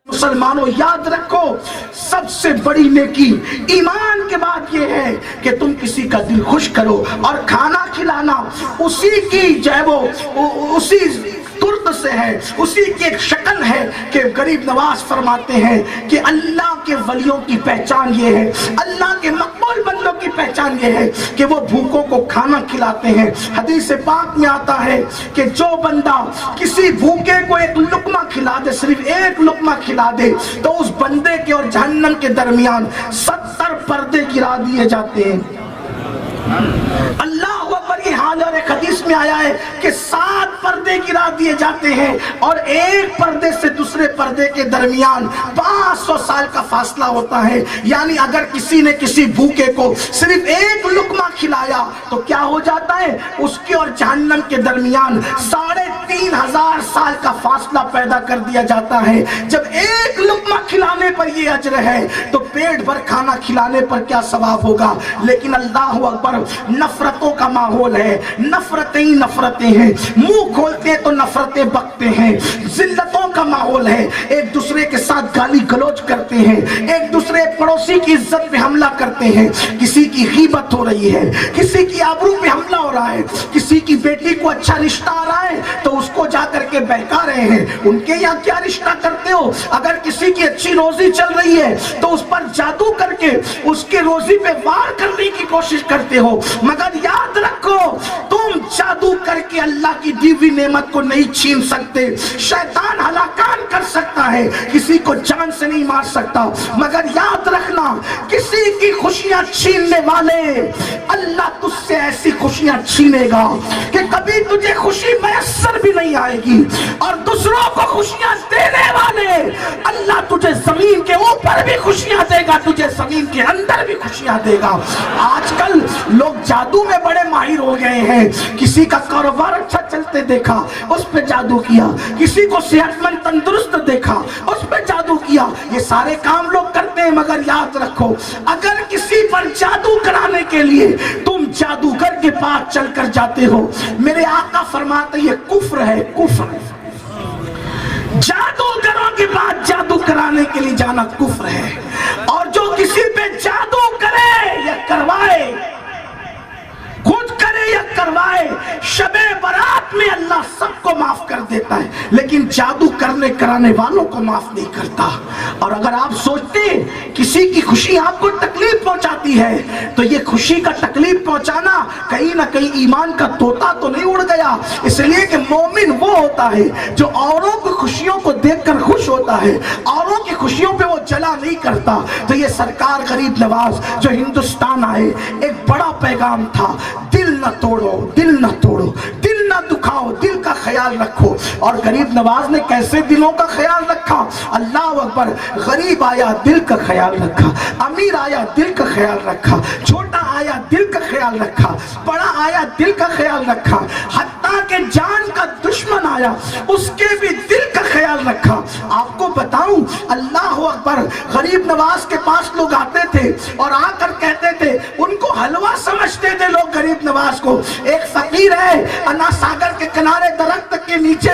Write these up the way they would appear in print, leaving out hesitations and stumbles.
مسلمانوں یاد رکھو، سب سے بڑی نیکی ایمان کے بعد یہ ہے کہ تم کسی کا دل خوش کرو، اور کھانا کھلانا اسی کی جو ہے وہ اسی ترت سے ہے، اسی کی ایک شکل ہے کہ غریب نواز فرماتے ہیں کہ اللہ کے ولیوں کی پہچان یہ ہے، اللہ کے مقبول بندوں کی پہچان یہ ہے کہ وہ بھوکوں کو کھانا کھلاتے ہیں۔ حدیث پاک میں آتا ہے کہ جو بندہ کسی بھوکے کو ایک لقمہ کھلا دے، صرف ایک لقمہ کھلا دے، تو اس بندے کے اور جہنم کے درمیان 70 پردے گرا دیے جاتے ہیں۔ اللہ اکبر، یہ حال اور ایک حدیث میں آیا ہے کہ 7 پردے گرا دیے جاتے ہیں، اور ایک پردے سے دوسرے پردے کے درمیان 500 سال کا فاصلہ ہوتا ہے۔ یعنی اگر کسی نے کسی بھوکے کو صرف ایک لقمہ کھلایا تو کیا ہو جاتا ہے؟ اس کے اور جہنم کے درمیان 3500 سال کا فاصلہ پیدا کر دیا جاتا ہے۔ جب ایک لقمہ کھلانے پر یہ اجر ہے تو پیٹ بھر کھانا کھلانے پر کیا ثواب ہوگا؟ لیکن اللہ اکبر، نفرتوں کا ماحول ہے، نفرتیں ہی نفرتیں ہیں، منہ کھولتے تو نفرتیں بکتے ہیں، ذلتوں کا ماحول ہے، ایک دوسرے کے ساتھ گالی گلوچ کرتے ہیں، ایک دوسرے پڑوسی کی عزت پہ حملہ کرتے ہیں، کسی کی غیبت ہو رہی ہے، کسی کی آبرو پہ حملہ ہو رہا ہے، کسی کی بیٹی کو اچھا رشتہ آ رہا ہے تو اس کو جا کر کے بہکا رہے ہیں، ان کے یہاں کیا رشتہ کرتے ہو؟ اگر کسی کی اچھی روزی چل رہی ہے تو اس پر جادو کر کے اس کے روزی پہ وار کرنے کی کوشش کرتے ہو، مگر یاد رکھو تم جادو کر کے اللہ کی دی ہوئی نعمت کو نہیں چھین سکتے۔ شیطان ہلاکان کر سکتا ہے، کسی کو جان سے نہیں مار سکتا، مگر یاد رکھنا کسی کی خوشیاں چھیننے والے اللہ تجھ سے ایسی خوشیاں چھینے گا کہ کبھی تجھے خوشی میسر بھی نہیں آئے گی، اور دوسروں کو خوشیاں دینے والے اللہ تجھے زمین کے اوپر بھی خوشیاں دے گا، تجھے زمین کے اندر بھی خوشیاں دے گا۔ آج کل لوگ جادو میں بڑے ماہر ہو گئے ہیں، کسی کا کاروبار اچھا چلتے دیکھا اس پہ جادو کیا، کسی کو صحت مند تندرست دیکھا اس پہ جادو کیا، یہ سارے کام لوگ کرتے ہیں، مگر یاد رکھو اگر کسی پر جادو کرانے کے لیے تم جادوگر کے پاس چل کر جاتے ہو، میرے آقا فرماتے یہ کفر ہے، کفر ہے۔ جادوگروں کے بعد جادو کرانے کے لیے جانا کفر ہے، اور جو کسی پہ جادو کرے یا کروائے، خود کرے یا کروائے، شب برات میں اللہ سب کو معاف کر دیتا ہے، لیکن جادو کرنے کرانے والوں کو معاف نہیں کرتا۔ اور اگر آپ سوچتے کسی کی خوشی آپ کو تکلیف پہنچاتی ہے تو یہ خوشی کا تکلیف پہنچانا کہیں نہ کہیں ایمان کا طوطا تو نہیں اڑ گیا؟ اس لیے کہ مومن وہ ہوتا ہے جو اوروں کی خوشیوں کو دیکھ کر خوش ہوتا ہے، اوروں کی خوشیوں پہ وہ جلا نہیں کرتا۔ تو یہ سرکار غریب نواز جو ہندوستان آئے، ایک بڑا پیغام تھا، دل نہ توڑو، دل نہ توڑو، دل نہ دکھاؤ، دل کا خیال رکھو۔ اور غریب نواز نے کیسے دلوں کا خیال رکھا؟ اللہ اکبر، غریب آیا دل کا خیال رکھا، امیر آیا دل کا خیال رکھا، چھوٹا آیا دل کا خیال رکھا، بڑا آیا دل کا خیال رکھا، حتیٰ کہ جان کا دشمن آیا اس کے بھی دل کا خیال رکھا۔ آپ کو بتاؤں، اللہ اکبر، غریب نواز کے پاس لوگ آتے تھے اور آ کر کہتے تھے، ان کو حلوہ سمجھتے تھے لوگ غریب نواز کو۔ ایک فقیر ہے انا ساگر کے کنارے درخت کے نیچے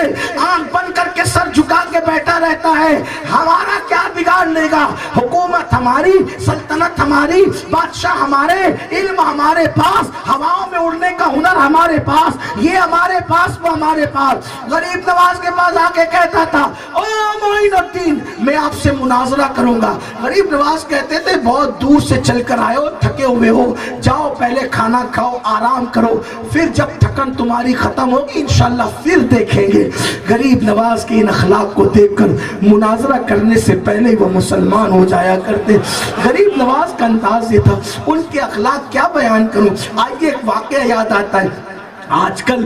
آنکھ بند کر کے سر جھکا کے بیٹھا رہتا ہے، ہمارا کیا بگاڑ لے گا؟ حکومت ہماری، سلطنت ہماری، بادشاہ ہمارے، علم ہمارے پاس، ہواؤں میں اڑنے کا ہنر ہمارے پاس، یہ ہمارے پاس، وہ ہمارے پاس۔ غریب نواز کے پاس آ کے کہتا تھا، او معین الدین، میں آپ سے مناظرہ کروں گا۔ غریب نواز کہتے تھے، بہت دور سے چل کر آئے ہو، تھکے ہوئے ہو، جاؤ پہلے کھانا کھاؤ، آرام کرو، پھر جب تھکن تمہاری ختم ہوگی انشاءاللہ پھر دیکھیں گے۔ غریب نواز کے ان اخلاق کو دیکھ کر مناظرہ کرنے سے پہلے وہ مسلمان ہو جایا کرتے۔ غریب نواز کا انداز یہ تھا، ان کے اخلاق کیا بیان کروں؟ آئیے ایک واقعہ یاد آتا ہے۔ آج کل